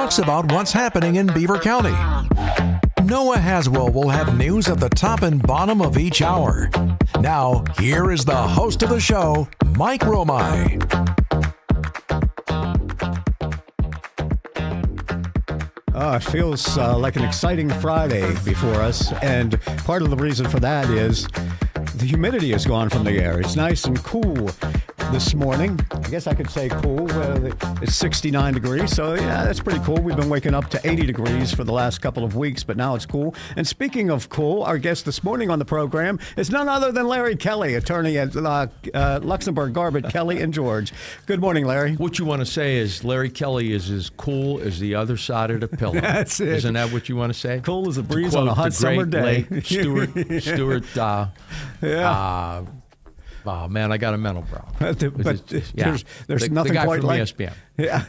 talks about what's happening in Beaver County. Noah Haswell will have news at the top and bottom of each hour. Now, here is the host of the show, Mike Romai. It feels like an exciting Friday before us, and part of the reason for that is the humidity is gone from the air. It's nice and cool this morning. I guess I could say cool. It's 69 degrees, so yeah, that's pretty cool. We've been waking up to 80 degrees for the last couple of weeks, but now it's cool. And speaking of cool, our guest this morning on the program is none other than Larry Kelly, attorney at Luxembourg, Garbutt, Kelly and George. Good morning, Larry. What you want to say is Larry Kelly is as cool as the other side of the pillow. That's it. Isn't that what you want to say? Cool as a breeze on a hot summer day. Stuart. Yeah. Oh man, I got a mental problem. There's nothing the guy quite from like ESPN. Yeah.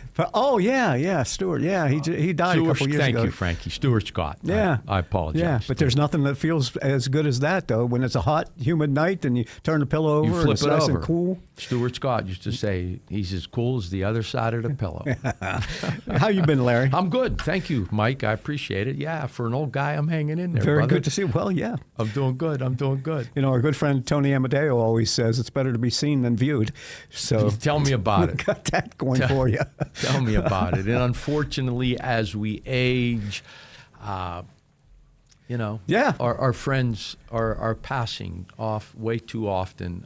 Stuart. Yeah, he died a couple years ago. Thank you, Frankie. Stuart Scott. Yeah. I apologize. Yeah, but there's nothing that feels as good as that, though, when it's a hot, humid night and you turn the pillow over you flip and it's it nice over. and cool. Stuart Scott used to say he's as cool as the other side of the pillow. How you been, Larry? I'm good. Thank you, Mike. I appreciate it. Yeah, for an old guy, I'm hanging in there, Very brother. good to see you. Well, yeah. I'm doing good. You know, our good friend Tony Amadeo always says it's better to be seen than viewed. So tell me about it. Got that going for you. Tell me about it. And unfortunately, as we age, our friends are passing off way too often.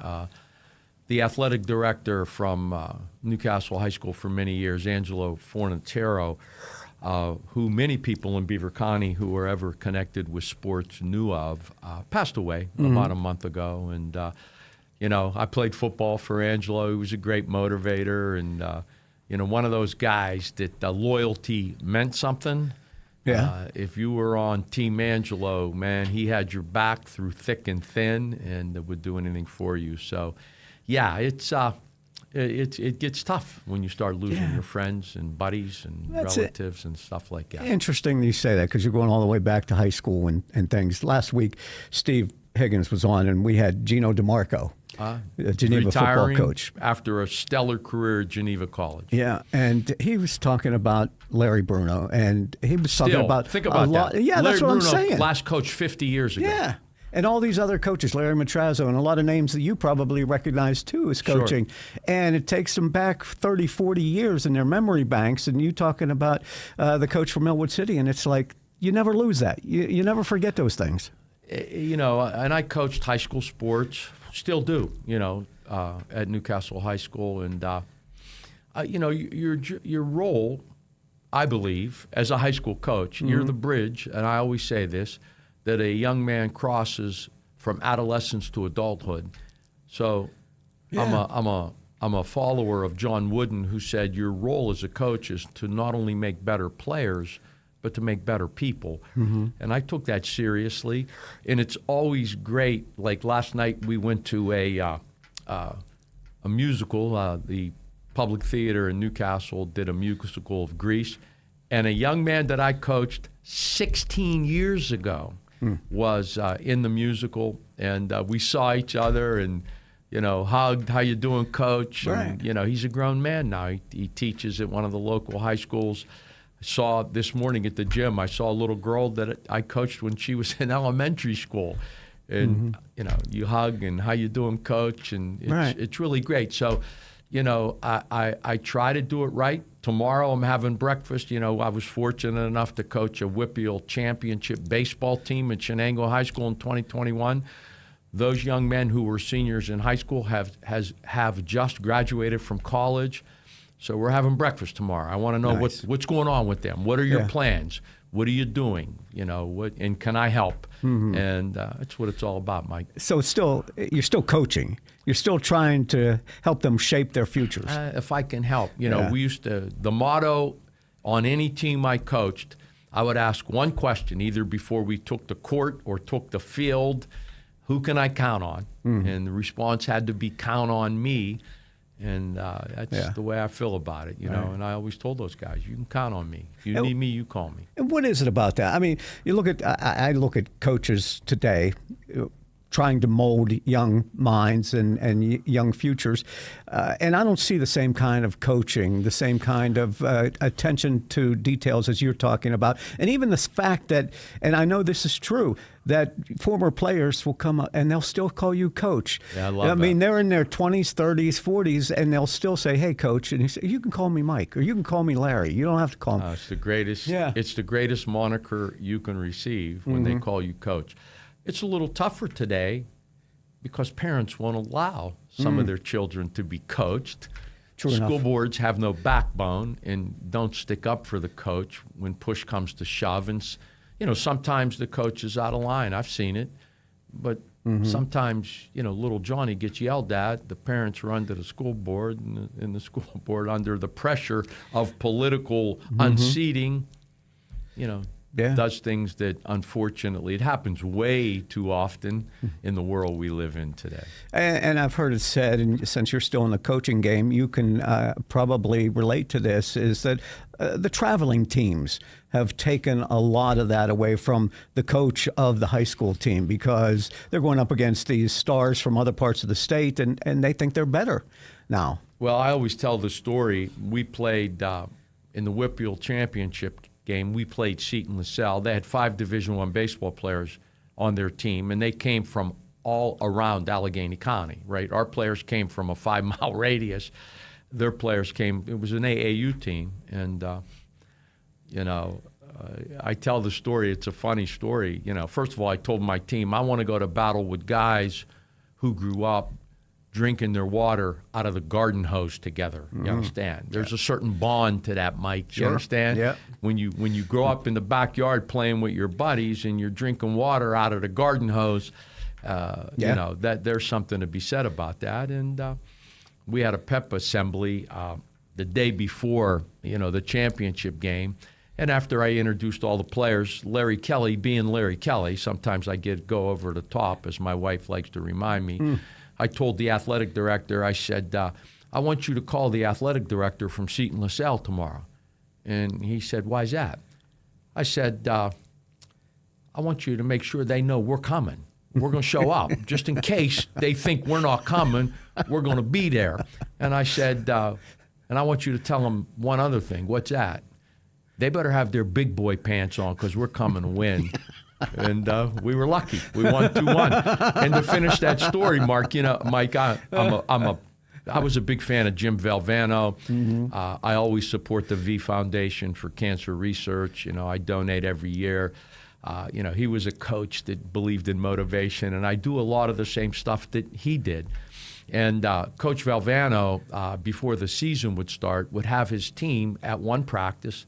The athletic director from Newcastle High School for many years, Angelo Fornatero, who many people in Beaver County who were ever connected with sports knew of, passed away about a month ago. And, I played football for Angelo. He was a great motivator and, one of those guys that loyalty meant something. Yeah. If you were on Team Angelo, man, he had your back through thick and thin and would do anything for you. So, yeah, it gets tough when you start losing your friends and buddies and relatives and stuff like that. Interesting that you say that because you're going all the way back to high school and things. Last week, Steve Higgins was on, and we had Gino DeMarco, Geneva football coach. After a stellar career at Geneva College. Yeah, and he was talking about Larry Bruno, and he was talking about think about that. Yeah, Larry that's what Bruno, I'm saying. Last coach 50 years ago. Yeah. And all these other coaches, Larry Matrazo, and a lot of names that you probably recognize too as coaching. Sure. And it takes them back 30, 40 years in their memory banks. And you talking about the coach from Millwood City, and it's like you never lose that. You never forget those things. And I coached high school sports, still do, at Newcastle High School. And, your role, I believe, as a high school coach, you're the bridge, and I always say this, that a young man crosses from adolescence to adulthood. So I'm a follower of John Wooden, who said your role as a coach is to not only make better players, but to make better people. Mm-hmm. And I took that seriously. And it's always great. Like last night we went to a musical. The Public Theater in Newcastle did a musical of Grease. And a young man that I coached 16 years ago was in the musical, and we saw each other and, hugged. How you doing, Coach? Right. And, he's a grown man now. He teaches at one of the local high schools. I saw this morning at the gym, I saw a little girl that I coached when she was in elementary school. And, you hug and how you doing, Coach? And it's really great. So, I try to do it right. Tomorrow I'm having breakfast. I was fortunate enough to coach a Whippeal championship baseball team at Shenango High School in 2021. Those young men who were seniors in high school have just graduated from college. So we're having breakfast tomorrow. I want to know what's going on with them. What are your plans? What are you doing? And can I help? Mm-hmm. And that's what it's all about, Mike. So you're still coaching. You're still trying to help them shape their futures. If I can help. We used to, the motto on any team I coached, I would ask one question, either before we took the court or took the field, who can I count on? Mm-hmm. And the response had to be count on me. And that's the way I feel about it, And I always told those guys, you can count on me. If you need me, you call me. And what is it about that? I mean, you look at I look at coaches today. trying to mold young minds and young futures. And I don't see the same kind of coaching, the same kind of attention to details as you're talking about. And even the fact that, and I know this is true, that former players will come up and they'll still call you coach. Yeah, I love that. mean, they're in their 20s, 30s, 40s, and they'll still say, hey, coach. And you can call me Mike, or you can call me Larry. You don't have to call me. It's the greatest. Yeah. It's the greatest moniker you can receive when they call you coach. It's a little tougher today because parents won't allow some of their children to be coached. True School enough. boards have no backbone and don't stick up for the coach when push comes to shove. And sometimes the coach is out of line. I've seen it, but sometimes little Johnny gets yelled at. The parents run to the school board, and the school board, under the pressure of political unseating, does things that, unfortunately, it happens way too often in the world we live in today. And I've heard it said, and since you're still in the coaching game, you can probably relate to this, is that the traveling teams have taken a lot of that away from the coach of the high school team, because they're going up against these stars from other parts of the state, and they think they're better now. Well, I always tell the story. We played in the Whitfield Championship game. We played Seton LaSalle. They had 5 Division I baseball players on their team, and they came from all around Allegheny County, right? Our players came from a 5-mile radius. Their players came, it was an AAU team, and, I tell the story. It's a funny story. First of all, I told my team, I want to go to battle with guys who grew up drinking their water out of the garden hose together. You understand? There's a certain bond to that, Mike. You understand? Yeah. When you grow up in the backyard playing with your buddies and you're drinking water out of the garden hose, that there's something to be said about that. And we had a pep assembly the day before, the championship game. And after I introduced all the players, Larry Kelly, being Larry Kelly, sometimes I go over the top, as my wife likes to remind me. I told the athletic director, I said, I want you to call the athletic director from Seton LaSalle tomorrow. And he said, why's that? I said, I want you to make sure they know we're coming. We're going to show up. Just in case they think we're not coming, we're going to be there. And I said, and I want you to tell them one other thing. What's that? They better have their big boy pants on, because we're coming to win. And we were lucky. We won 2-1. And to finish that story, Mark, Mike, I was a big fan of Jim Valvano. I always support the V Foundation for Cancer Research. I donate every year. He was a coach that believed in motivation, and I do a lot of the same stuff that he did. And Coach Valvano, before the season would start, would have his team at one practice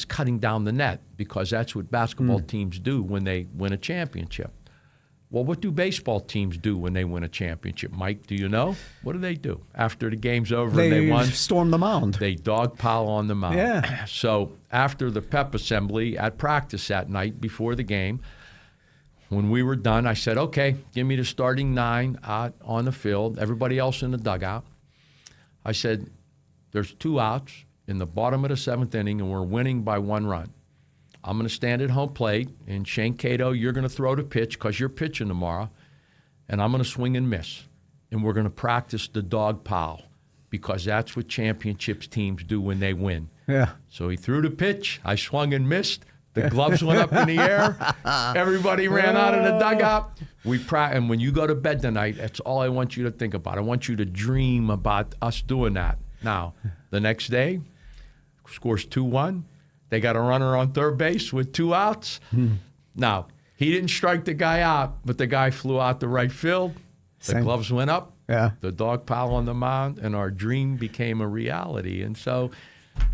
cutting down the net, because that's what basketball teams do when they win a championship. Well, what do baseball teams do when they win a championship? Mike, do you know? What do they do after the game's over and they won? They storm the mound. They dogpile on the mound. Yeah. So after the pep assembly at practice that night before the game, when we were done, I said, okay, give me the starting 9 out on the field, everybody else in the dugout. I said, there's 2 outs in the bottom of the 7th inning, and we're winning by 1 run. I'm going to stand at home plate, and Shane Cato, you're going to throw the pitch because you're pitching tomorrow, and I'm going to swing and miss. And we're going to practice the dog pile, because that's what championships teams do when they win. Yeah. So he threw the pitch. I swung and missed. The gloves went up in the air. Everybody ran out of the dugout. And when you go to bed tonight, that's all I want you to think about. I want you to dream about us doing that. Now, the next day, scores 2-1. They got a runner on third base with 2 outs. Now, he didn't strike the guy out, but the guy flew out to right field. The gloves went up. Yeah. The dog pile on the mound, and our dream became a reality. And so,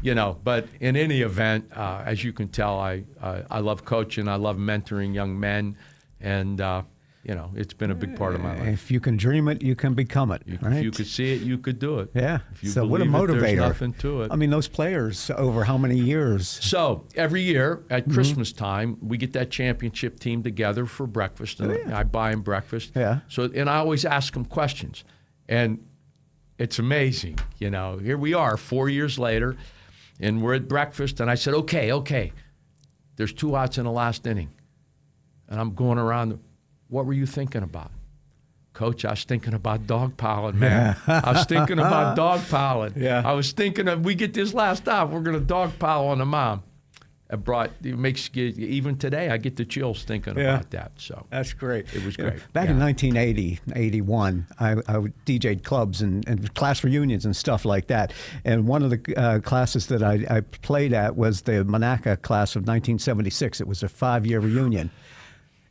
but in any event, as you can tell, I love coaching. I love mentoring young men, and it's been a big part of my life. If you can dream it, you can become it. Right? If you could see it, you could do it. Yeah. If you So what a believe it, motivator. there's nothing to it. I mean, those players over how many years? So every year at Christmas time, we get that championship team together for breakfast, and I buy them breakfast. Yeah. And I always ask them questions, and it's amazing. Here we are 4 years later, and we're at breakfast, and I said, okay, there's 2 outs in the last inning, and I'm going around. what were you thinking about? Coach, I was thinking about dogpiling, man. Yeah. I was thinking about dogpiling. Yeah. I was thinking of, we get this last stop, we're going to dogpile on the mom. It makes you, even today, I get the chills thinking about that. So that's great. It was great. Back in 1980, 81, I DJ'd clubs and class reunions and stuff like that. And one of the classes that I played at was the Monaca class of 1976. It was a 5-year reunion.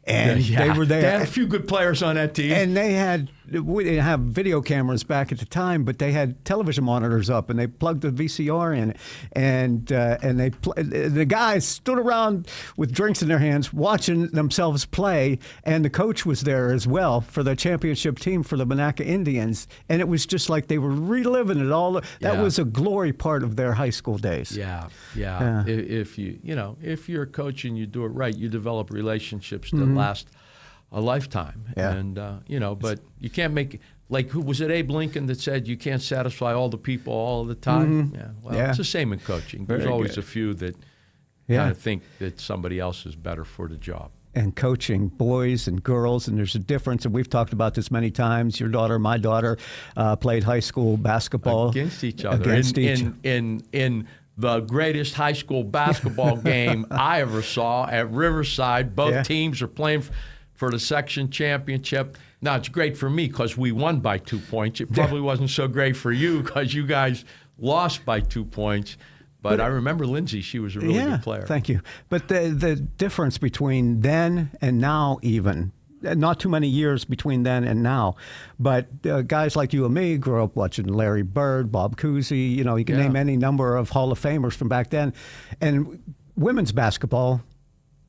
And they were there. They had a few good players on that team. And we didn't have video cameras back at the time, but they had television monitors up, and they plugged the VCR in, and the guys stood around with drinks in their hands, watching themselves play, and the coach was there as well for the championship team for the Monaca Indians, and it was just like they were reliving it all. That was a glory part of their high school days. Yeah. If you're a coach and you do it right, you develop relationships that last a lifetime. And but you can't make, like, who was it, Abe Lincoln, that said you can't satisfy all the people all the time? It's the same in coaching. There's always a few that kind of think that somebody else is better for the job. And coaching boys and girls, and there's a difference, and we've talked about this many times. Your daughter, my daughter, played high school basketball against each other in the greatest high school basketball game I ever saw at Riverside. Both teams are playing for the section championship. Now, it's great for me because we won by 2 points. It probably wasn't so great for you because you guys lost by 2 points. But I remember Lindsay. She was a really good player. Thank you. But the difference between then and now, even, not too many years between then and now, but guys like you and me grew up watching Larry Bird, Bob Cousy, you can name any number of Hall of Famers from back then. And women's basketball,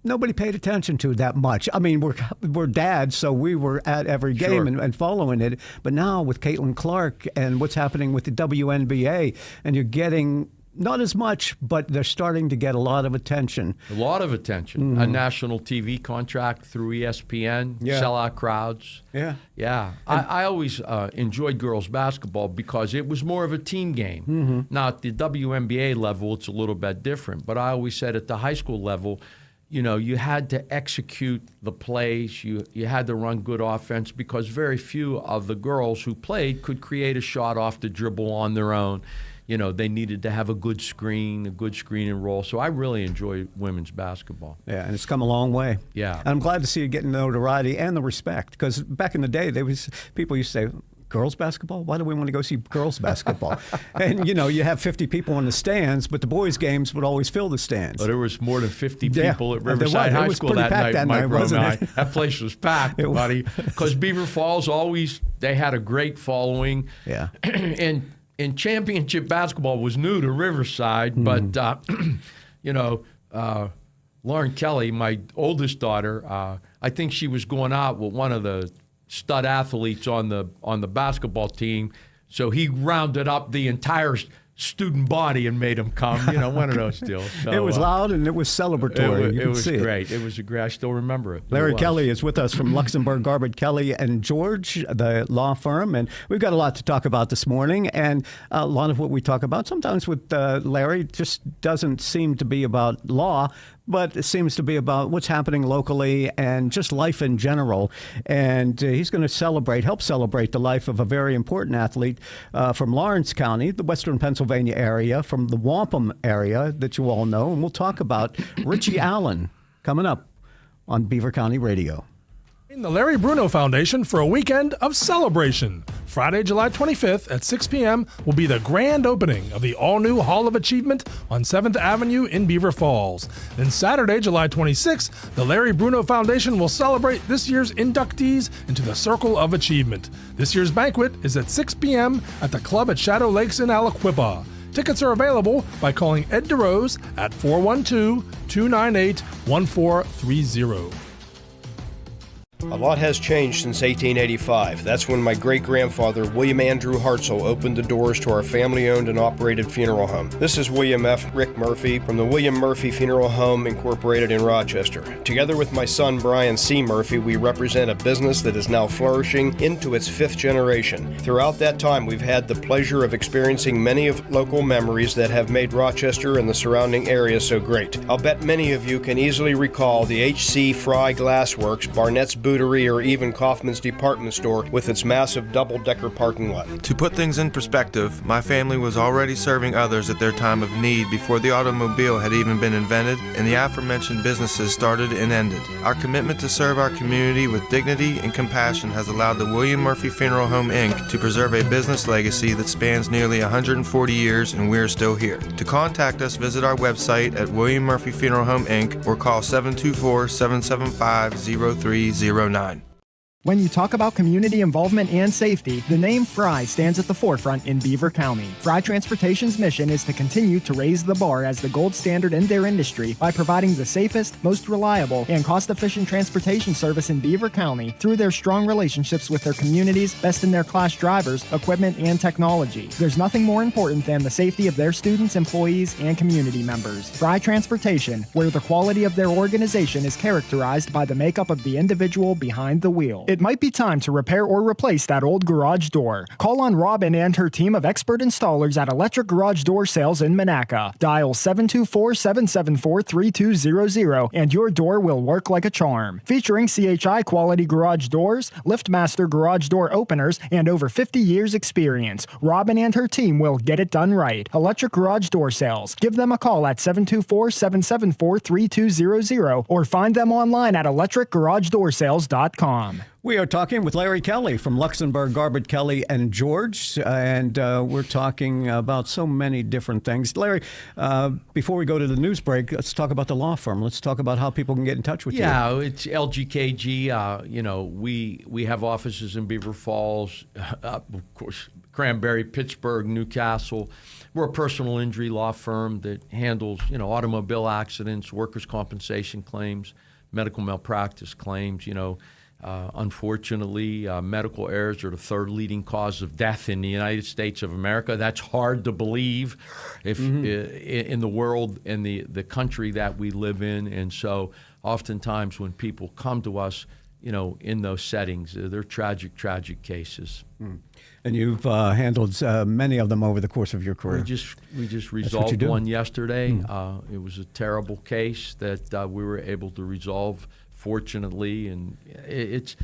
nobody paid attention to that much. I mean, we're dads, so we were at every game and following it. But now with Caitlin Clark and what's happening with the WNBA, and you're getting not as much, but they're starting to get a lot of attention. A lot of attention. A national TV contract through ESPN, sellout crowds. Yeah. I always enjoyed girls basketball because it was more of a team game. Now, at the WNBA level, it's a little bit different. But I always said at the high school level, you had to execute the plays. You had to run good offense because very few of the girls who played could create a shot off the dribble on their own. They needed to have a good screen and roll. So I really enjoy women's basketball. Yeah, and it's come a long way. Yeah. And I'm glad to see it getting the notoriety and the respect. Because back in the day, people used to say, girls basketball? Why do we want to go see girls basketball? And, you have 50 people in the stands, but the boys' games would always fill the stands. But there was more than 50 people at Riverside High School that night, wasn't it? That place was packed, buddy. Because Beaver Falls they had a great following. Yeah. And championship basketball was new to Riverside, but, Lauren Kelly, my oldest daughter, I think she was going out with one of the stud athletes on the basketball team, so he rounded up the entire student body and made them come. One of those deals. So, it was loud and it was celebratory. It was great. It was great. I still remember it. Larry Kelly is with us from Luxembourg, Garbett, Kelly and George, the law firm, and we've got a lot to talk about this morning. And a lot of what we talk about sometimes with Larry just doesn't seem to be about law, but it seems to be about what's happening locally and just life in general. And he's going to help celebrate the life of a very important athlete from Lawrence County, the Western Pennsylvania area, from the Wampum area that you all know. And we'll talk about Richie Allen coming up on Beaver County Radio. The Larry Bruno Foundation for a weekend of celebration. Friday, July 25th at 6 p.m. will be the grand opening of the all-new Hall of Achievement on 7th Avenue in Beaver Falls. Then Saturday, July 26th, the Larry Bruno Foundation will celebrate this year's inductees into the Circle of Achievement. This year's banquet is at 6 p.m. at the club at Shadow Lakes in Aliquippa. Tickets are available by calling Ed DeRose at 412-298-1430. A lot has changed since 1885. That's when my great-grandfather, William Andrew Hartzell, opened the doors to our family-owned and operated funeral home. This is William F. Rick Murphy from the William Murphy Funeral Home Incorporated in Rochester. Together with my son, Brian C. Murphy, we represent a business that is now flourishing into its 5th generation. Throughout that time, we've had the pleasure of experiencing many of local memories that have made Rochester and the surrounding area so great. I'll bet many of you can easily recall the H.C. Fry Glassworks, Barnett's Booth Foodery, or even Kaufman's Department Store with its massive double-decker parking lot. To put things in perspective, my family was already serving others at their time of need before the automobile had even been invented and the aforementioned businesses started and ended. Our commitment to serve our community with dignity and compassion has allowed the William Murphy Funeral Home, Inc. to preserve a business legacy that spans nearly 140 years, and we're still here. To contact us, visit our website at William Murphy Funeral Home, Inc. or call 724-775-0309. When you talk about community involvement and safety, the name Fry stands at the forefront in Beaver County. Fry Transportation's mission is to continue to raise the bar as the gold standard in their industry by providing the safest, most reliable, and cost-efficient transportation service in Beaver County through their strong relationships with their communities, best-in-their-class drivers, equipment, and technology. There's nothing more important than the safety of their students, employees, and community members. Fry Transportation, where the quality of their organization is characterized by the makeup of the individual behind the wheel. It might be time to repair or replace that old garage door. Call on Robin and her team of expert installers at Electric Garage Door Sales in Monaca. Dial 724-774-3200 and your door will work like a charm. Featuring CHI quality garage doors, LiftMaster garage door openers, and over 50 years experience, Robin and her team will get it done right. Electric Garage Door Sales. Give them a call at 724-774-3200 or find them online at electricgaragedoorsales.com. We are talking with Larry Kelly from Luxembourg, Garbett, Kelly, and George, and we're talking about so many different things. Larry, before we go to the news break, let's talk about the law firm. Let's talk about how people can get in touch with you. Yeah, it's LGKG. We have offices in Beaver Falls, of course, Cranberry, Pittsburgh, Newcastle. We're a personal injury law firm that handles, automobile accidents, workers' compensation claims, medical malpractice claims, Unfortunately, medical errors are the third leading cause of death in the United States of America. That's hard to believe in the world and the country that we live in. And so oftentimes when people come to us, in those settings, they're tragic cases. And you've handled many of them over the course of your career. We just resolved one yesterday. It was a terrible case that we were able to resolve, fortunately, and it's,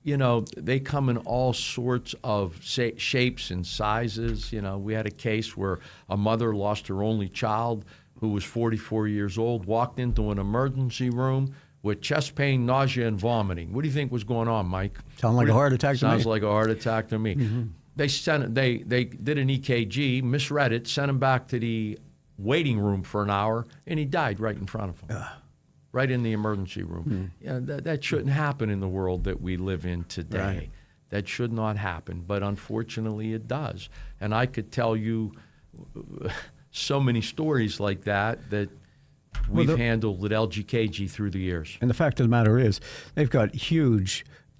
they come in all sorts of shapes and sizes. We had a case where a mother lost her only child who was 44 years old, walked into an emergency room with chest pain, nausea, and vomiting. What do you think was going on, Mike? Sounds like a heart attack to me. Sounds like a heart attack to me. They did an EKG, misread it, sent him back to the waiting room for an hour, and he died right in front of him. Right in the emergency room. That shouldn't happen in the world that we live in today. Right. That should not happen, but unfortunately it does. And I could tell you so many stories like that we've handled at LGKG through the years. And the fact of the matter is, they've got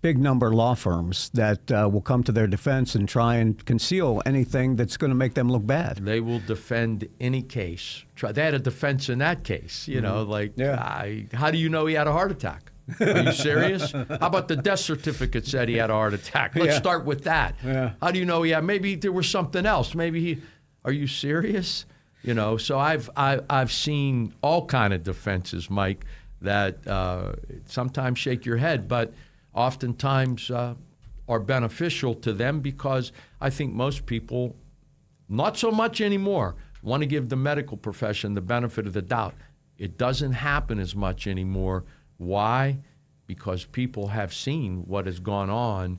big number law firms that will come to their defense and try and conceal anything that's going to make them look bad. They will defend any case. They had a defense in that case, how do you know he had a heart attack? Are you serious? How about the death certificate said he had a heart attack? Let's start with that. Yeah. How do you know maybe there was something else? Are you serious? So I've seen all kind of defenses, Mike, that sometimes shake your head, but oftentimes are beneficial to them, because I think most people, not so much anymore, want to give the medical profession the benefit of the doubt. It doesn't happen as much anymore. Why? Because people have seen what has gone on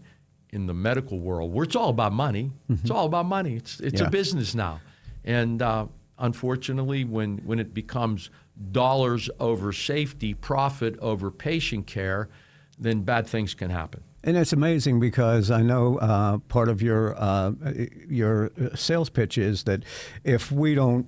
in the medical world, where it's all about money. It's all about money. It's a business now. And unfortunately, when it becomes dollars over safety, profit over patient care, then bad things can happen. And it's amazing, because I know part of your sales pitch is that if we don't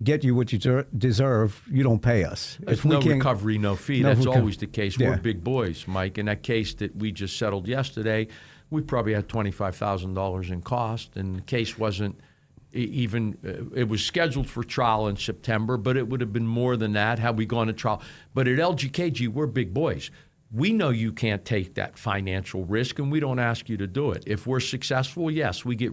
get you what you deserve, you don't pay us. There's no recovery, no fee. That's always the case. We're big boys, Mike. In that case that we just settled yesterday, we probably had $25,000 in cost, and the case wasn't even, it was scheduled for trial in September, but it would have been more than that had we gone to trial. But at LGKG, we're big boys. We know you can't take that financial risk, and we don't ask you to do it. If we're successful, yes, we get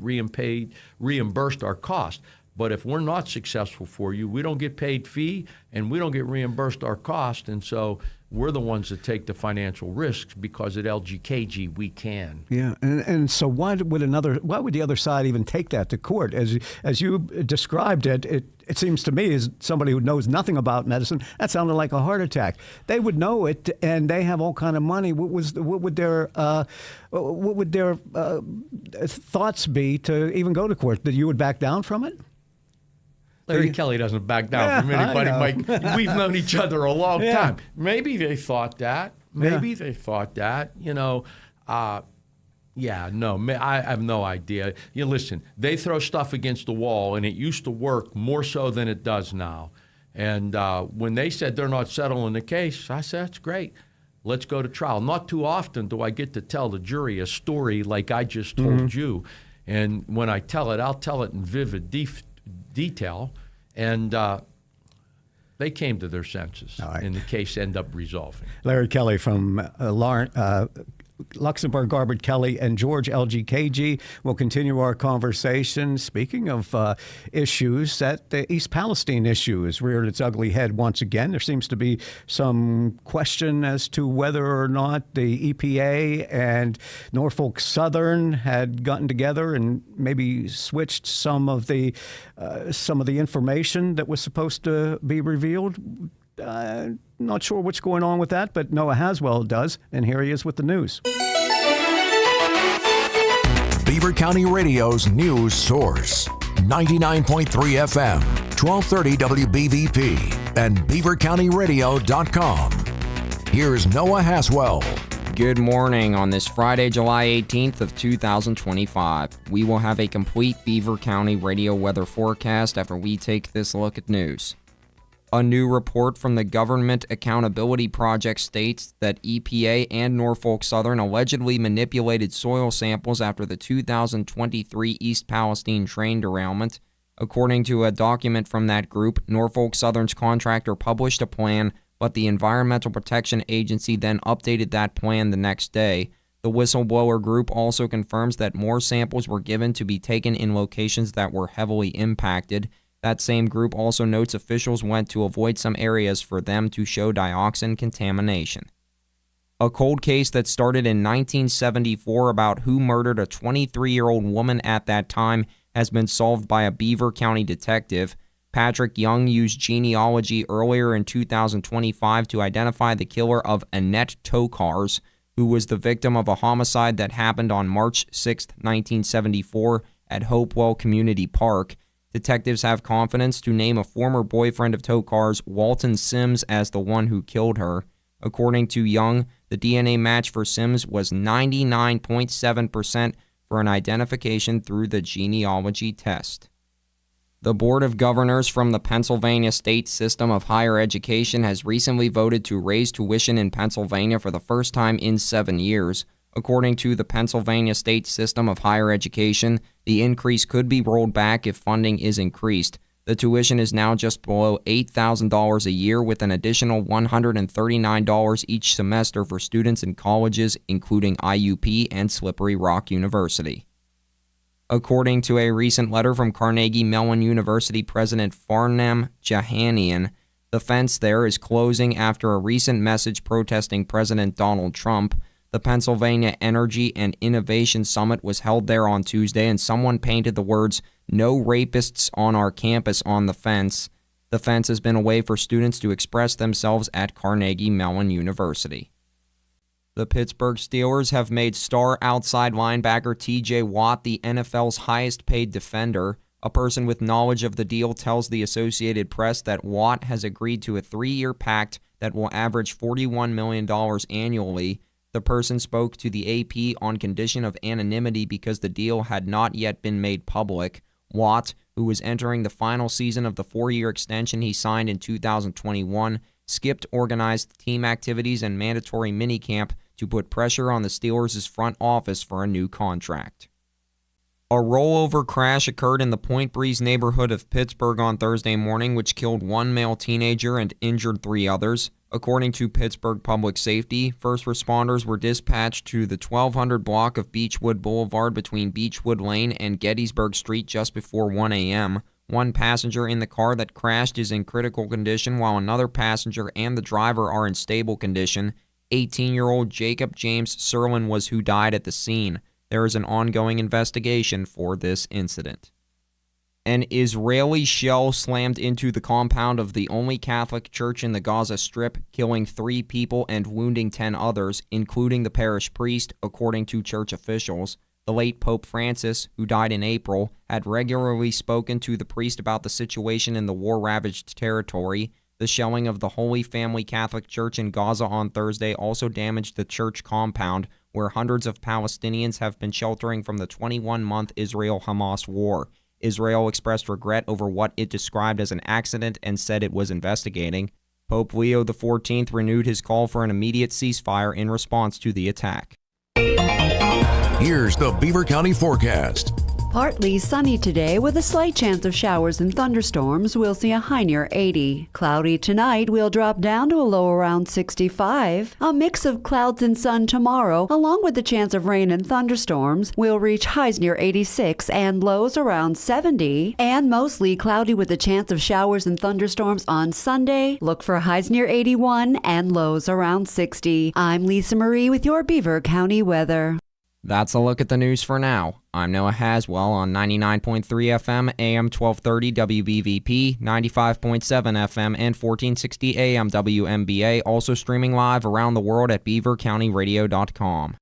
reimbursed our cost. But if we're not successful for you, we don't get paid fee and we don't get reimbursed our cost. And so we're the ones that take the financial risks because at LGKG we can. Yeah, and so why would the other side even take that to court? As you described it, it seems to me, as somebody who knows nothing about medicine, that sounded like a heart attack. They would know it, and they have all kind of money. What would their thoughts be to even go to court? That you would back down from it? Larry Kelly doesn't back down from anybody, Mike. We've known each other a long time. Maybe they thought that. They thought that. I have no idea. Listen, they throw stuff against the wall, and it used to work more so than it does now. And when they said they're not settling the case, I said, that's great. Let's go to trial. Not too often do I get to tell the jury a story like I just told you. And when I tell it, I'll tell it in vivid detail, and they came to their senses, and the case ended up resolving. Larry Kelly from Luxembourg, Garbett Kelly, and George LGKG. We'll continue our conversation. Speaking of issues, that the East Palestine issue has reared its ugly head once again. There seems to be some question as to whether or not the EPA and Norfolk Southern had gotten together and maybe switched some of the information that was supposed to be revealed. Not sure what's going on with that, but Noah Haswell does, and here he is with the news. Beaver County Radio's news source, 99.3 FM, 1230 WBVP, and beavercountyradio.com. Here's Noah Haswell. Good morning on this Friday, July 18th of 2025. We will have a complete Beaver County radio weather forecast after we take this look at news. A new report from the Government Accountability Project states that EPA and Norfolk Southern allegedly manipulated soil samples after the 2023 East Palestine train derailment. According to a document from that group, Norfolk Southern's contractor published a plan, but the Environmental Protection Agency then updated that plan the next day. The whistleblower group also confirms that more samples were given to be taken in locations that were heavily impacted. That same group also notes officials went to avoid some areas for them to show dioxin contamination. A cold case that started in 1974 about who murdered a 23-year-old woman at that time has been solved by a Beaver County detective. Patrick Young used genealogy earlier in 2025 to identify the killer of Annette Tokars, who was the victim of a homicide that happened on March 6, 1974 at Hopewell Community Park. Detectives have confidence to name a former boyfriend of Tokars, Walton Sims, as the one who killed her. According to Young, the DNA match for Sims was 99.7% for an identification through the genealogy test. The Board of Governors from the Pennsylvania State System of Higher Education has recently voted to raise tuition in Pennsylvania for the first time in 7 years. According to the Pennsylvania State System of Higher Education, the increase could be rolled back if funding is increased. The tuition is now just below $8,000 a year, with an additional $139 each semester for students in colleges, including IUP and Slippery Rock University. According to a recent letter from Carnegie Mellon University President Farnam Jahanian, the fence there is closing after a recent message protesting President Donald Trump. The Pennsylvania Energy and Innovation Summit was held there on Tuesday, and someone painted the words, "No rapists on our campus" on the fence. The fence has been a way for students to express themselves at Carnegie Mellon University. The Pittsburgh Steelers have made star outside linebacker TJ Watt the NFL's highest-paid defender. A person with knowledge of the deal tells the Associated Press that Watt has agreed to a 3-year pact that will average $41 million annually. The person spoke to the AP on condition of anonymity because the deal had not yet been made public. Watt, who was entering the final season of the 4-year extension he signed in 2021, skipped organized team activities and mandatory minicamp to put pressure on the Steelers' front office for a new contract. A rollover crash occurred in the Point Breeze neighborhood of Pittsburgh on Thursday morning, which killed one male teenager and injured 3 others. According to Pittsburgh Public Safety, first responders were dispatched to the 1200 block of Beechwood Boulevard between Beechwood Lane and Gettysburg Street just before 1 a.m. One passenger in the car that crashed is in critical condition, while another passenger and the driver are in stable condition. 18-year-old Jacob James Serlin was who died at the scene. There is an ongoing investigation for this incident. An Israeli shell slammed into the compound of the only Catholic church in the Gaza Strip, killing 3 people and wounding 10 others, including the parish priest, according to church officials. The late Pope Francis, who died in April, had regularly spoken to the priest about the situation in the war-ravaged territory. The shelling of the Holy Family Catholic Church in Gaza on Thursday also damaged the church compound, where hundreds of Palestinians have been sheltering from the 21-month Israel-Hamas war. Israel expressed regret over what it described as an accident and said it was investigating. Pope Leo XIV renewed his call for an immediate ceasefire in response to the attack. Here's the Beaver County forecast. Partly sunny today with a slight chance of showers and thunderstorms. We'll see a high near 80. Cloudy tonight. We'll drop down to a low around 65. A mix of clouds and sun tomorrow, along with the chance of rain and thunderstorms. We'll reach highs near 86 and lows around 70. And mostly cloudy with a chance of showers and thunderstorms on Sunday. Look for highs near 81 and lows around 60. I'm Lisa Marie with your Beaver County weather. That's a look at the news for now. I'm Noah Haswell on 99.3 FM, AM 1230 WBVP, 95.7 FM, and 1460 AM WMBA, also streaming live around the world at beavercountyradio.com.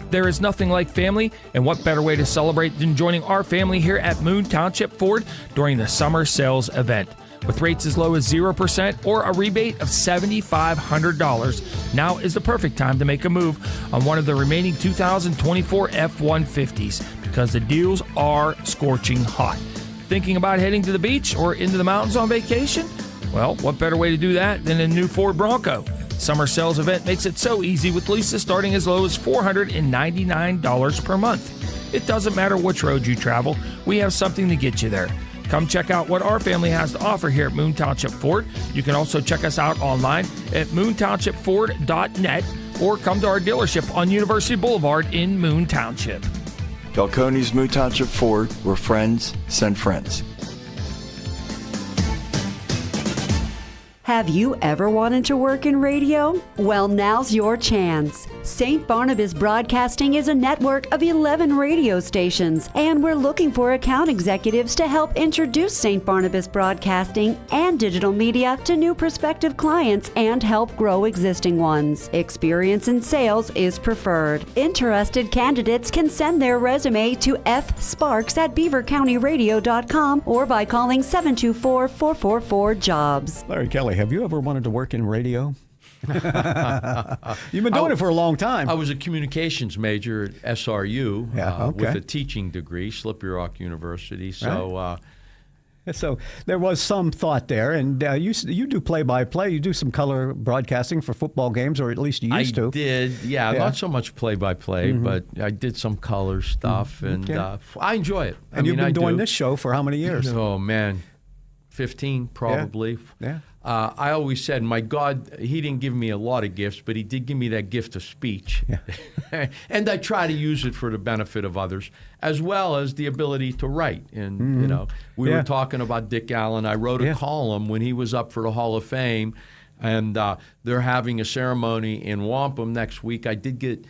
There is nothing like family, and what better way to celebrate than joining our family here at Moon Township Ford during the summer sales event. With rates as low as 0% or a rebate of $7,500, now is the perfect time to make a move on one of the remaining 2024 F-150s because the deals are scorching hot. Thinking about heading to the beach or into the mountains on vacation? Well, what better way to do that than a new Ford Bronco? Summer sales event makes it so easy with leases starting as low as $499 per month. It doesn't matter which road you travel, we have something to get you there. Come check out what our family has to offer here at Moon Township Ford. You can also check us out online at moontownshipford.net or come to our dealership on University Boulevard in Moon Township. Delconi's Moon Township Ford, where friends send friends. Have you ever wanted to work in radio? Well, now's your chance. St. Barnabas Broadcasting is a network of 11 radio stations, and we're looking for account executives to help introduce St. Barnabas Broadcasting and digital media to new prospective clients and help grow existing ones. Experience in sales is preferred. Interested candidates can send their resume to fsparks@beavercountyradio.com or by calling 724-444-JOBS. Larry Kelly, have you ever wanted to work in radio? You've been doing it for a long time. I was a communications major at SRU with a teaching degree, Slippery Rock University. So, so there was some thought there, and you do play-by-play. You do some color broadcasting for football games, or at least you used to. I did, not so much play-by-play, but I did some color stuff, and I enjoy it. And you've been doing this show for how many years? Oh, man, 15 probably. Yeah. I always said, my God, he didn't give me a lot of gifts, but he did give me that gift of speech. Yeah. And I try to use it for the benefit of others, as well as the ability to write. And, we were talking about Dick Allen. I wrote a column when he was up for the Hall of Fame, and they're having a ceremony in Wampum next week. I did get,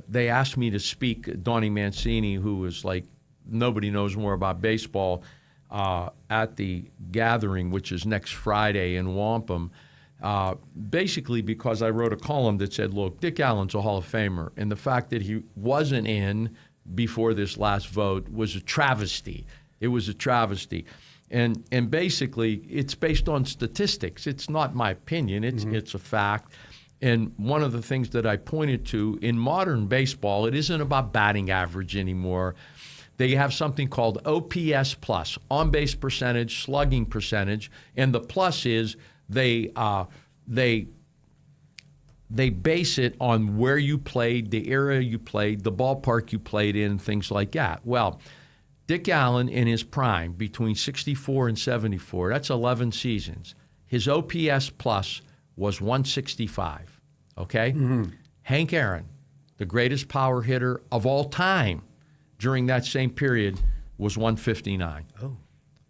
they asked me to speak. Donnie Mancini, who was like, nobody knows more about baseball, at the gathering, which is next Friday in Wampum, basically because I wrote a column that said, look, Dick Allen's a Hall of Famer, and the fact that he wasn't in before this last vote was a travesty. It was a travesty. And basically, it's based on statistics. It's not my opinion. It's a fact. And one of the things that I pointed to, in modern baseball, it isn't about batting average anymore. They have something called OPS plus, on-base percentage, slugging percentage, and the plus is they base it on where you played, the area you played, the ballpark you played in, things like that. Well, Dick Allen in his prime, between 64 and 74, that's 11 seasons. His OPS plus was 165, okay? Mm-hmm. Hank Aaron, the greatest power hitter of all time during that same period was 159. Oh.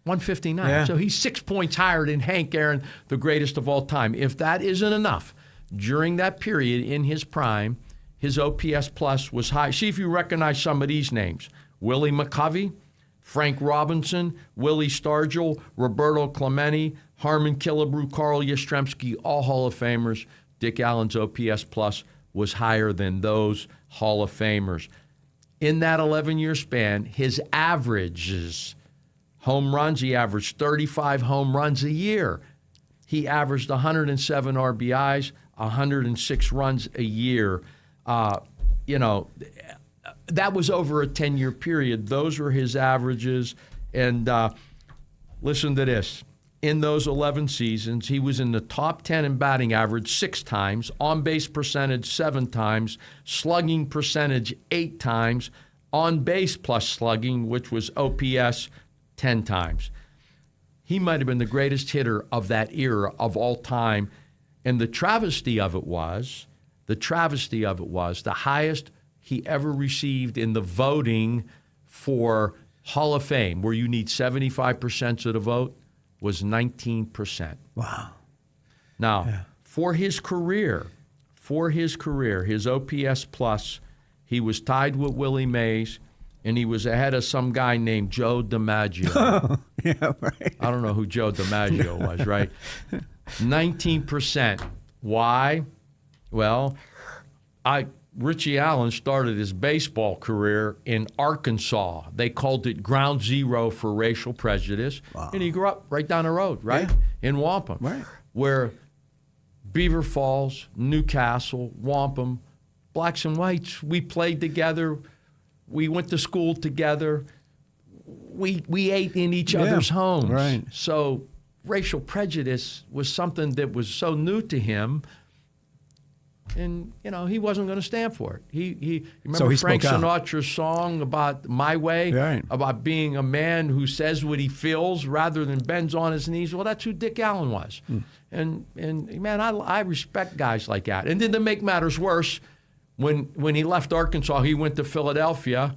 159. Yeah. So he's 6 points higher than Hank Aaron, the greatest of all time. If that isn't enough, during that period in his prime, his OPS plus was high. See if you recognize some of these names. Willie McCovey, Frank Robinson, Willie Stargell, Roberto Clemente, Harmon Killebrew, Carl Yastrzemski, all Hall of Famers. Dick Allen's OPS plus was higher than those Hall of Famers. In that 11-year span, his averages, home runs, he averaged 35 home runs a year. He averaged 107 RBIs, 106 runs a year. That was over a 10-year period. Those were his averages. And listen to this. In those 11 seasons, he was in the top 10 in batting average 6 times, on-base percentage 7 times, slugging percentage 8 times, on-base plus slugging, which was OPS, 10 times. He might have been the greatest hitter of that era of all time. And the travesty of it was the highest he ever received in the voting for Hall of Fame, where you need 75% of the vote, was 19%. Wow. Now, for his career, his OPS plus, he was tied with Willie Mays, and he was ahead of some guy named Joe DiMaggio. Yeah, right. I don't know who Joe DiMaggio was, right? 19%. Why? Well, Richie Allen started his baseball career in Arkansas. They called it ground zero for racial prejudice. Wow. And he grew up right down the road, right? Yeah. In Wampum. Right. Where Beaver Falls, Newcastle, Wampum, blacks and whites, we played together. We went to school together. We ate in each other's homes. Right. So racial prejudice was something that was so new to him. And, he wasn't going to stand for it. You remember Frank Sinatra's song about My Way? Right. About being a man who says what he feels rather than bends on his knees? Well, that's who Dick Allen was. And man, I respect guys like that. And then to make matters worse, when he left Arkansas, he went to Philadelphia.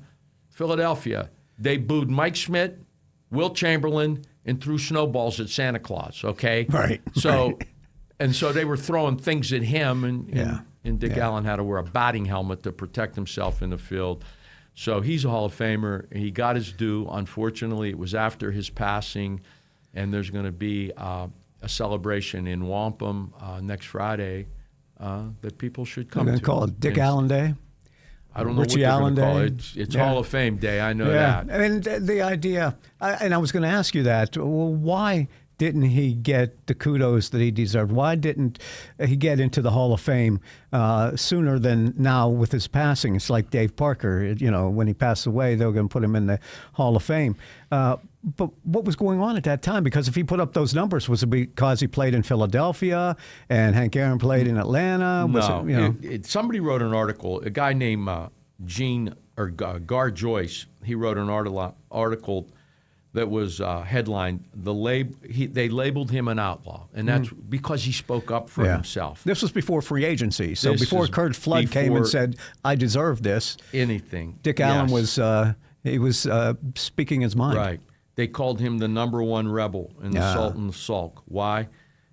They booed Mike Schmidt, Wilt Chamberlain, and threw snowballs at Santa Claus, okay? Right. So... Right. And so they were throwing things at him, and Dick Allen had to wear a batting helmet to protect himself in the field. So he's a Hall of Famer. He got his due. Unfortunately, it was after his passing, and there's going to be a celebration in Wampum next Friday that people should come to. They're going to call it Dick Allen Day? I don't know Richie what they're Allen going to call Day? it. It's Hall of Fame Day. I know that. I mean, the idea, and I was going to ask you that, well, why didn't he get the kudos that he deserved? Why didn't he get into the Hall of Fame sooner than now with his passing? It's like Dave Parker, when he passed away, they were going to put him in the Hall of Fame. But what was going on at that time? Because if he put up those numbers, was it because he played in Philadelphia and Hank Aaron played in Atlanta? Somebody wrote an article, a guy named Gar Joyce, he wrote an article that was headlined, they labeled him an outlaw, and that's because he spoke up for himself. This was before free agency, so before Kurt Flood came and said, I deserve this. Anything. Dick Allen was speaking his mind. Right. They called him the #1 rebel in the Sultan Sulk. Why?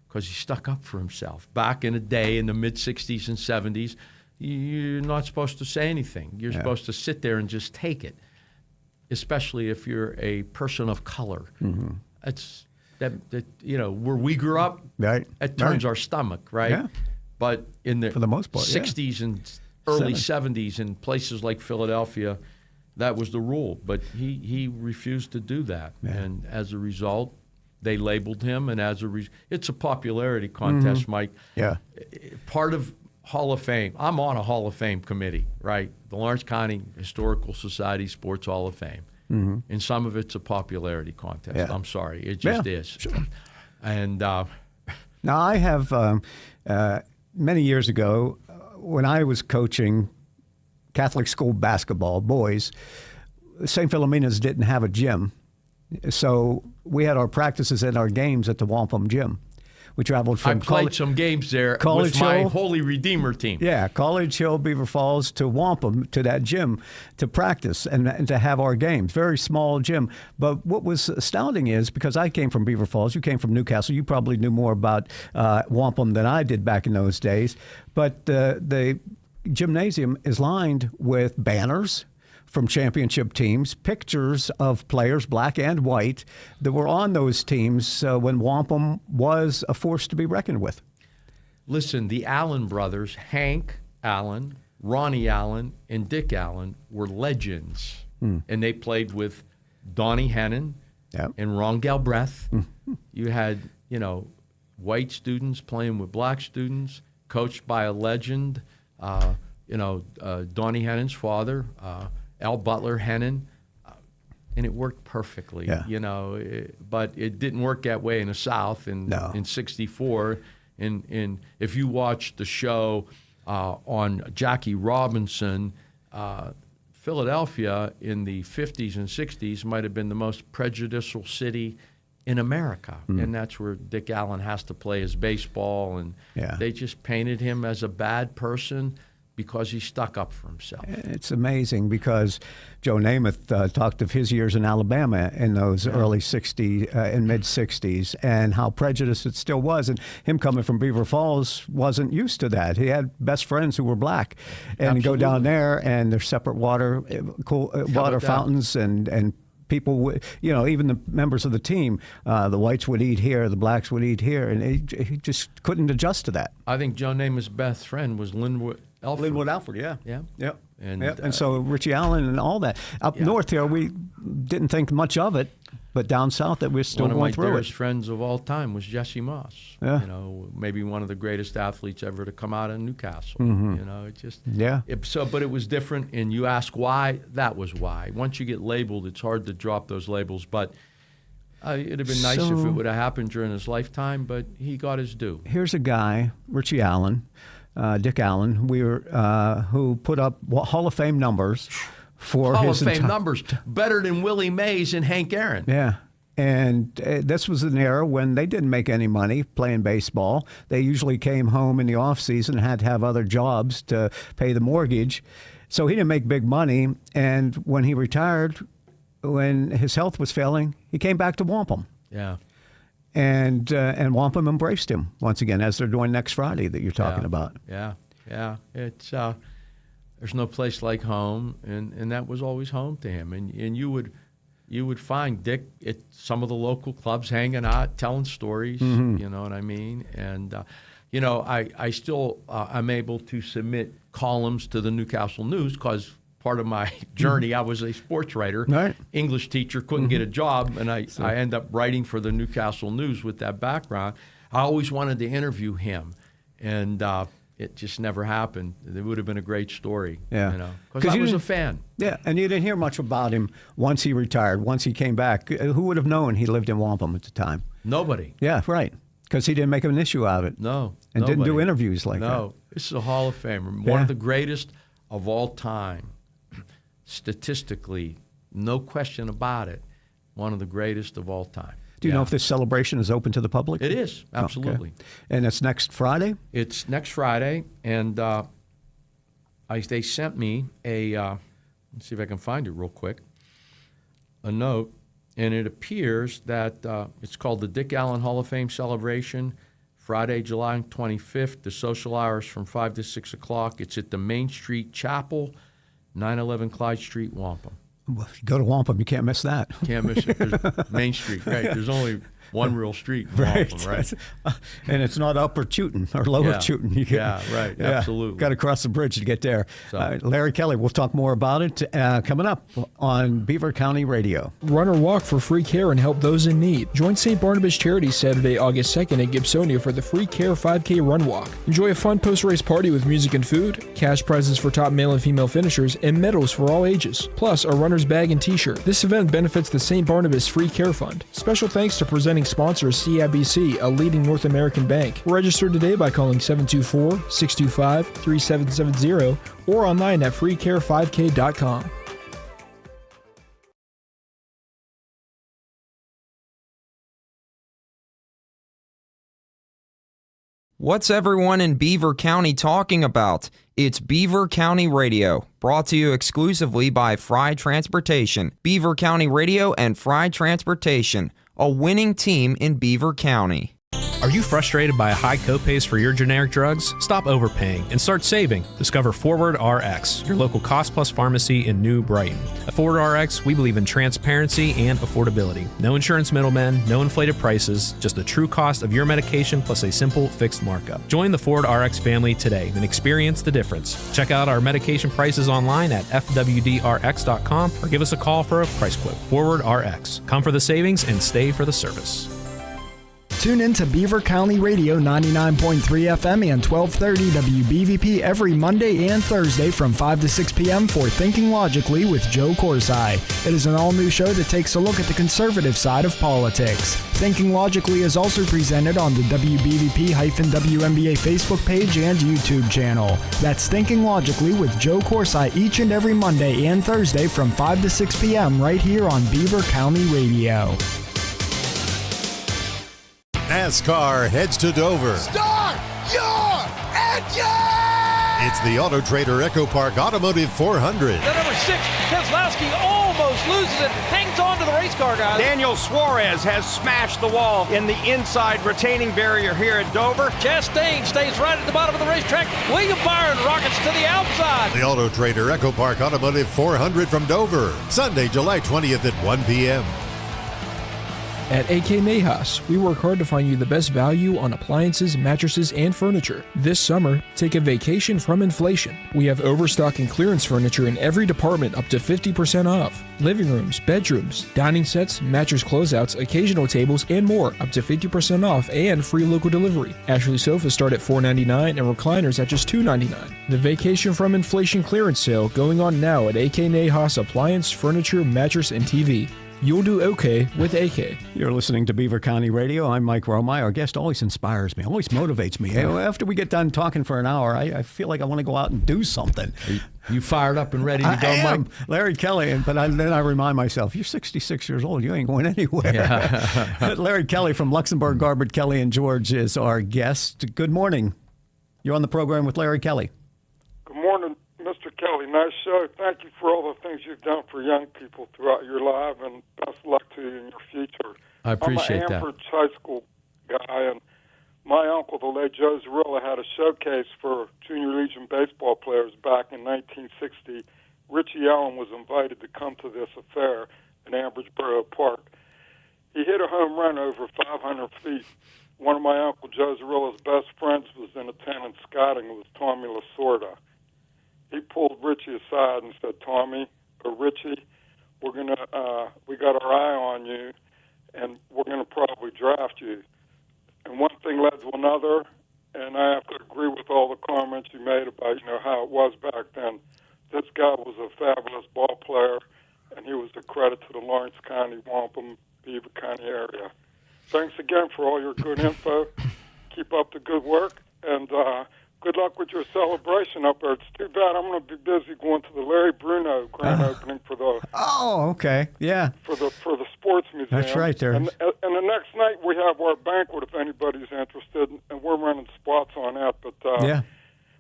Because he stuck up for himself. Back in the day, in the mid-'60s and '70s, you're not supposed to say anything. You're supposed to sit there and just take it. Especially if you're a person of color. Mm-hmm. It's that where we grew up, it turns our stomach, right? Yeah. But for the most part, 60s and early 70s in places like Philadelphia, that was the rule. But he refused to do that. Yeah. And as a result, they labeled him. And it's a popularity contest, Mike. Yeah. Part of Hall of Fame. I'm on a Hall of Fame committee, right? The Lawrence County Historical Society Sports Hall of Fame. Mm-hmm. And some of it's a popularity contest. Yeah. I'm sorry. It just is. Sure. And now I have, many years ago, when I was coaching Catholic school basketball, boys, St. Philomena's didn't have a gym. So we had our practices and our games at the Wampum Gym. We traveled from I played some games there with my Holy Redeemer team. Yeah, College Hill, Beaver Falls to Wampum, to that gym to practice and to have our games. Very small gym. But what was astounding is, because I came from Beaver Falls, you came from Newcastle, you probably knew more about Wampum than I did back in those days. But the gymnasium is lined with banners from championship teams, pictures of players, black and white, that were on those teams when Wampum was a force to be reckoned with. Listen, the Allen brothers, Hank Allen, Ronnie Allen, and Dick Allen, were legends. And they played with Donnie Hennon and Ron Galbraith. You had, white students playing with black students, coached by a legend, Donnie Hennon's father, Al Butler Hennon, and it worked perfectly, but it didn't work that way in the South in '64. And if you watch the show on Jackie Robinson, Philadelphia in the 50s and 60s might have been the most prejudicial city in America. And that's where Dick Allen has to play his baseball. And they just painted him as a bad person because he stuck up for himself. It's amazing because Joe Namath talked of his years in Alabama in those early 60s and mid-60s and how prejudiced it still was. And him coming from Beaver Falls wasn't used to that. He had best friends who were black. And go down there and there's separate water fountains and people would, even the members of the team, the whites would eat here, the blacks would eat here, and he just couldn't adjust to that. I think Joe Namath's best friend was Linwood Alford. Yeah. And so Richie Allen and all that. Up north here, we didn't think much of it, but down south that we're still going through it. One of my dearest friends of all time was Jesse Moss. Yeah. Maybe one of the greatest athletes ever to come out of Newcastle. But it was different, and you ask why, that was why. Once you get labeled, it's hard to drop those labels, but it'd have been nice if it would have happened during his lifetime, but he got his due. Here's a guy, Richie Allen, Dick Allen, who put up Hall of Fame numbers for Hall of Fame numbers, better than Willie Mays and Hank Aaron. Yeah. And this was an era when they didn't make any money playing baseball. They usually came home in the off season and had to have other jobs to pay the mortgage. So he didn't make big money. And when he retired, when his health was failing, he came back to Wampum. Yeah. And Wampum embraced him once again, as they're doing next Friday that you're talking about. Yeah. It's there's no place like home, and that was always home to him. And you would find Dick at some of the local clubs hanging out, telling stories. You know what I mean? And I still I'm able to submit columns to the Newcastle News because part of my journey, I was a sports writer, English teacher, couldn't get a job, and I end up writing for the Newcastle News with that background. I always wanted to interview him, and it just never happened. It would have been a great story, because I was a fan. Yeah, and you didn't hear much about him once he retired, once he came back. Who would have known he lived in Wampum at the time? Nobody. Yeah, right, because he didn't make an issue out of it. No, and didn't do interviews like that. No, this is a Hall of Famer, one of the greatest of all time. Statistically, no question about it, one of the greatest of all time. Do you know if this celebration is open to the public? It is, absolutely. Okay. And it's next Friday? It's next Friday, and they sent me let's see if I can find it real quick, a note, and it appears that it's called the Dick Allen Hall of Fame Celebration, Friday, July 25th, the social hours from 5 to 6 o'clock. It's at the Main Street Chapel, 911 Clyde Street, Wampum. Well, if you go to Wampum, you can't miss that. Can't miss it. There's Main Street, right? There's only one real street in Wampum, right? And it's not Upper Chewton or Lower Chewton. Right. Absolutely. Got to cross the bridge to get there. So. Larry Kelly, we'll talk more about it coming up on Beaver County Radio. Run or walk for free care and help those in need. Join St. Barnabas Charities Saturday, August 2nd at Gibsonia for the Free Care 5K Run Walk. Enjoy a fun post-race party with music and food, cash prizes for top male and female finishers, and medals for all ages. Plus, a runner's bag and t-shirt. This event benefits the St. Barnabas Free Care Fund. Special thanks to presenting sponsor CIBC, a leading North American bank. Register today by calling 724-625-3770 or online at freecare5k.com. What's everyone in Beaver County talking about? It's Beaver County Radio, brought to you exclusively by Fry Transportation. Beaver County Radio and Fry Transportation, a winning team in Beaver County. Are you frustrated by high copays for your generic drugs? Stop overpaying and start saving. Discover Forward RX, your local cost-plus pharmacy in New Brighton. At Forward RX, we believe in transparency and affordability. No insurance middlemen, no inflated prices, just the true cost of your medication plus a simple fixed markup. Join the Forward RX family today and experience the difference. Check out our medication prices online at fwdrx.com or give us a call for a price quote. Forward RX. Come for the savings and stay for the service. Tune in to Beaver County Radio 99.3 FM and 1230 WBVP every Monday and Thursday from 5 to 6 p.m. for Thinking Logically with Joe Corsai. It is an all-new show that takes a look at the conservative side of politics. Thinking Logically is also presented on the WBVP-WNBA Facebook page and YouTube channel. That's Thinking Logically with Joe Corsai each and every Monday and Thursday from 5 to 6 p.m. right here on Beaver County Radio. NASCAR heads to Dover. Start your engine! It's the Auto Trader Echo Park Automotive 400. The number 6, Keselowski almost loses it, hangs on to the race car, guys. Daniel Suarez has smashed the wall in the inside retaining barrier here at Dover. Chastain stays right at the bottom of the racetrack. William Byron rockets to the outside. The Auto Trader Echo Park Automotive 400 from Dover, Sunday, July 20th at 1 p.m. At AK Mayhaus, we work hard to find you the best value on appliances, mattresses, and furniture. This summer, take a vacation from inflation. We have overstock and clearance furniture in every department up to 50% off. Living rooms, bedrooms, dining sets, mattress closeouts, occasional tables, and more up to 50% off and free local delivery. Ashley sofas start at $4.99 and recliners at just $2.99. The Vacation from Inflation clearance sale going on now at AK Mayhaus Appliance, Furniture, Mattress, and TV. You'll do okay with AK. You're listening to Beaver County Radio. I'm Mike Romay. Our guest always inspires me, always motivates me. After we get done talking for an hour, I feel like I want to go out and do something. You fired up and ready to go, Mike? Larry Kelly, but then I remind myself, you're 66 years old. You ain't going anywhere. Yeah. Larry Kelly from Luxembourg, Garbett, Kelly & George is our guest. Good morning. You're on the program with Larry Kelly. Good morning, Mr. Kelly. Nice show. Thank you for all the things you've done for young people throughout your life, and best luck to you in your future. I appreciate that. I'm an Amherst High School guy, and my uncle, the late Joe Zarilla, had a showcase for Junior Legion baseball players back in 1960. Richie Allen was invited to come to this affair in Ambridgeboro Park. He hit a home run over 500 feet. One of my Uncle Joe Zarilla's best friends was in attendance scouting. It was Tommy Lasorda. He pulled Richie aside and said, "Tommy, or Richie, we got our eye on you, and we're going to probably draft you." And one thing led to another, and I have to agree with all the comments you made about, how it was back then. This guy was a fabulous ball player, and he was a credit to the Lawrence County, Wampum, Beaver County area. Thanks again for all your good info. Keep up the good work, and good luck with your celebration up there. It's too bad I'm going to be busy going to the Larry Bruno grand opening for the. Oh, okay, yeah. For the sports museum. That's right, there. And the next night we have our banquet if anybody's interested, and we're running spots on that. But yeah.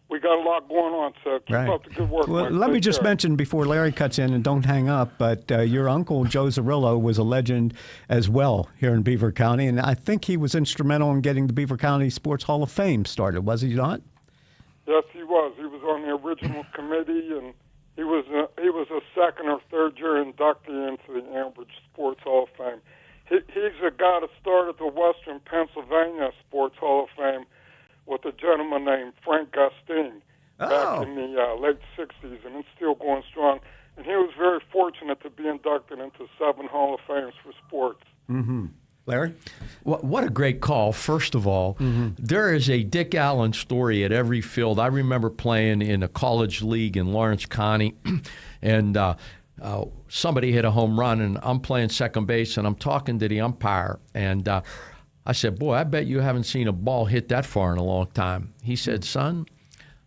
We got a lot going on, so keep up the good work. Well, Mike. let me Take just care. mention before Larry cuts in, and don't hang up, but your uncle, Joe Zarilla, was a legend as well here in Beaver County, and I think he was instrumental in getting the Beaver County Sports Hall of Fame started, was he not? Yes, he was. He was on the original committee, and he was a second or third year inductee into the Ambridge Sports Hall of Fame. He's a guy that started the Western Pennsylvania Sports Hall of Fame with a gentleman named Frank Gustine back in the late 60s, and it's still going strong. And he was very fortunate to be inducted into 7 Hall of Fames for sports. Mm-hmm. Larry? What a great call. First of all, there is a Dick Allen story at every field. I remember playing in a college league in Lawrence County, and somebody hit a home run, and I'm playing second base, and I'm talking to the umpire, and I said, "Boy, I bet you haven't seen a ball hit that far in a long time." He said, "Son,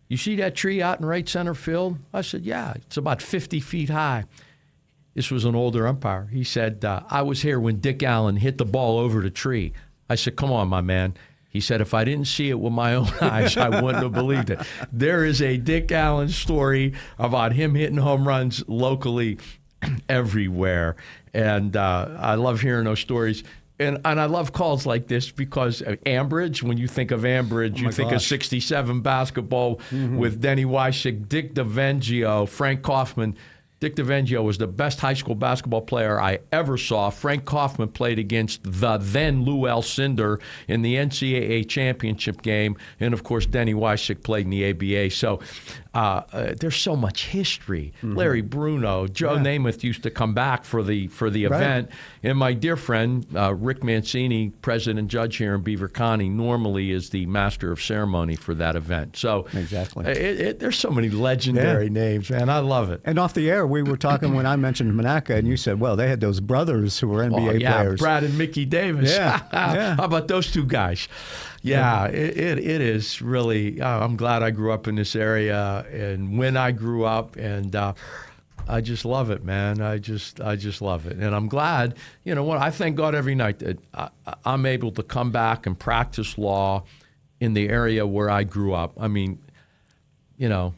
you see that tree out in right center field?" I said, "Yeah, it's about 50 feet high." This was an older umpire. He said, "I was here when Dick Allen hit the ball over the tree." I said, "Come on, my man. He said, if I didn't see it with my own eyes, I wouldn't have believed it. There is a Dick Allen story about him hitting home runs locally everywhere. And I love hearing those stories. And I love calls like this because Ambridge, when you think of Ambridge, you think of 67 basketball with Denny Wyshik, Dick DeVengio, Frank Kaufman. Dick DeVengio was the best high school basketball player I ever saw. Frank Kaufman played against the then Lou Alcindor in the NCAA championship game. And, of course, Denny Wyshik played in the ABA. So there's so much history. Larry Bruno, Joe Namath used to come back for the event. And my dear friend, Rick Mancini, president judge here in Beaver County, normally is the master of ceremony for that event. So there's so many legendary names, man. I love it. And off the air, we were talking when I mentioned Monaca, and you said, well, they had those brothers who were NBA players. Brad and Mickey Davis. How about those two guys? It is really, I'm glad I grew up in this area and when I grew up, and I just love it, man. I just love it. And I'm glad, you know what, I thank God every night that I'm able to come back and practice law in the area where I grew up. I mean, you know,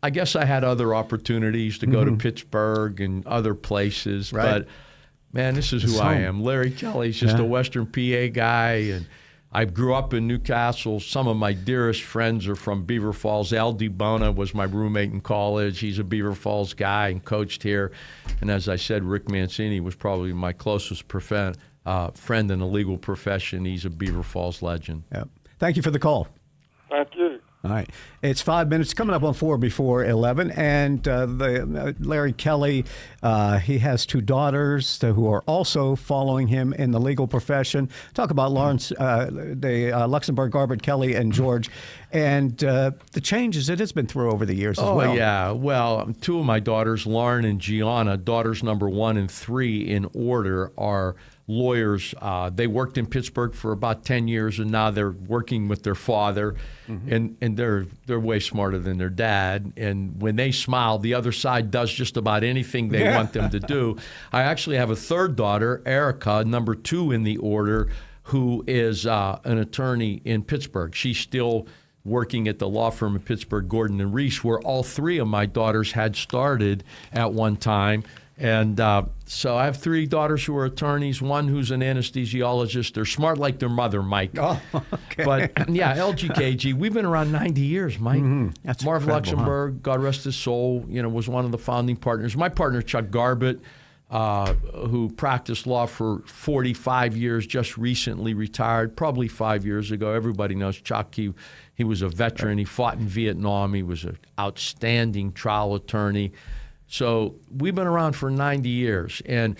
I guess I had other opportunities to go to Pittsburgh and other places, but man, this is who I am. Larry Kelly's just a Western PA guy, and I grew up in Newcastle. Some of my dearest friends are from Beaver Falls. Al DiBona was my roommate in college. He's a Beaver Falls guy and coached here. And as I said, Rick Mancini was probably my closest friend in the legal profession. He's a Beaver Falls legend. Yep. Thank you for the call. Thank you. All right. It's 5 minutes coming up on 4 before 11. And Larry Kelly, he has two daughters who are also following him in the legal profession. Talk about Lawrence, Luxembourg, Garbett, Kelly, and George. And the changes it has been through over the years as well. Oh, yeah. Well, two of my daughters, Lauren and Gianna, daughters number 1 and 3 in order, are lawyers. They worked in Pittsburgh for about 10 years, and now they're working with their father, and they're way smarter than their dad. And when they smile, the other side does just about anything they want them to do. I actually have a third daughter, Erica, number 2 in the order, who is an attorney in Pittsburgh. She's still working at the law firm in Pittsburgh, Gordon and Reese, where all 3 of my daughters had started at one time. And so I have 3 daughters who are attorneys, one who's an anesthesiologist. They're smart like their mother, Mike. Oh, okay. But, yeah, LGKG, we've been around 90 years, Mike. That's Marv Luxembourg, huh? God rest his soul, was one of the founding partners. My partner, Chuck Garbett, who practiced law for 45 years, just recently retired, probably 5 years ago. Everybody knows Chuck. He was a veteran. He fought in Vietnam. He was an outstanding trial attorney. So we've been around for 90 years. And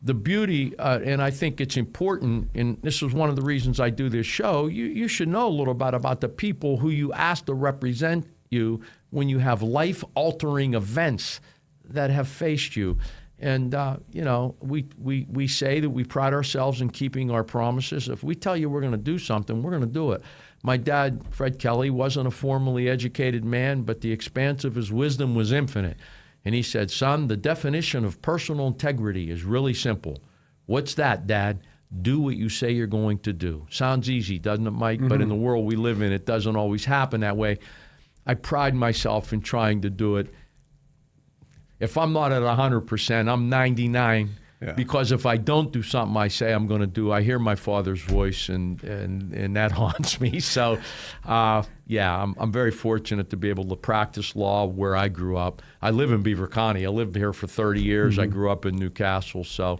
the beauty, and I think it's important, and this is one of the reasons I do this show, you should know a little bit about the people who you ask to represent you when you have life-altering events that have faced you. And, we say that we pride ourselves in keeping our promises. If we tell you we're going to do something, we're going to do it. My dad, Fred Kelly, wasn't a formally educated man, but the expanse of his wisdom was infinite. And he said, son, the definition of personal integrity is really simple. What's that, Dad? Do what you say you're going to do. Sounds easy, doesn't it, Mike? But in the world we live in, it doesn't always happen that way. I pride myself in trying to do it. If I'm not at 100%, I'm 99. Yeah. Because if I don't do something I say I'm going to do, I hear my father's voice, and that haunts me. So, I'm very fortunate to be able to practice law where I grew up. I live in Beaver County. I lived here for 30 years. I grew up in Newcastle. So,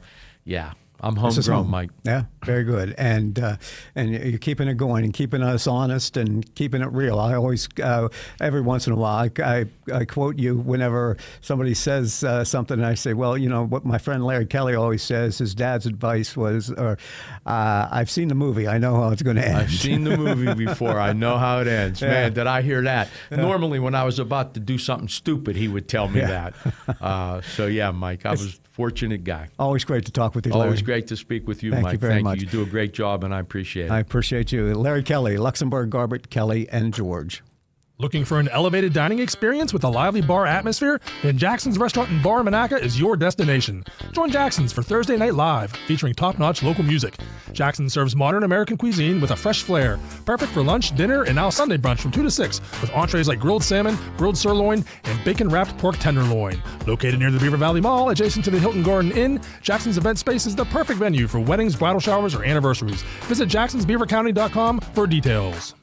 I'm homegrown, Mike. Yeah, very good. And you're keeping it going and keeping us honest and keeping it real. I always, every once in a while, I quote you whenever somebody says something, and I say, well, what my friend Larry Kelly always says, his dad's advice was, I've seen the movie. I know how it's going to end. I've seen the movie before. I know how it ends. Yeah. Man, did I hear that. Yeah. Normally, when I was about to do something stupid, he would tell me that. Mike, I was fortunate guy. Always great to talk with you, Larry. Always great to speak with you, Thank Mike. You very much. You do a great job, and I appreciate it. I appreciate you. Larry Kelly, Luxembourg, Garbett, Kelly, and George. Looking for an elevated dining experience with a lively bar atmosphere? Then Jackson's Restaurant and Bar in Monaca is your destination. Join Jackson's for Thursday Night Live, featuring top-notch local music. Jackson serves modern American cuisine with a fresh flair. Perfect for lunch, dinner, and now Sunday brunch from 2 to 6 with entrees like grilled salmon, grilled sirloin, and bacon-wrapped pork tenderloin. Located near the Beaver Valley Mall, adjacent to the Hilton Garden Inn, Jackson's event space is the perfect venue for weddings, bridal showers, or anniversaries. Visit jacksonsbeavercounty.com for details.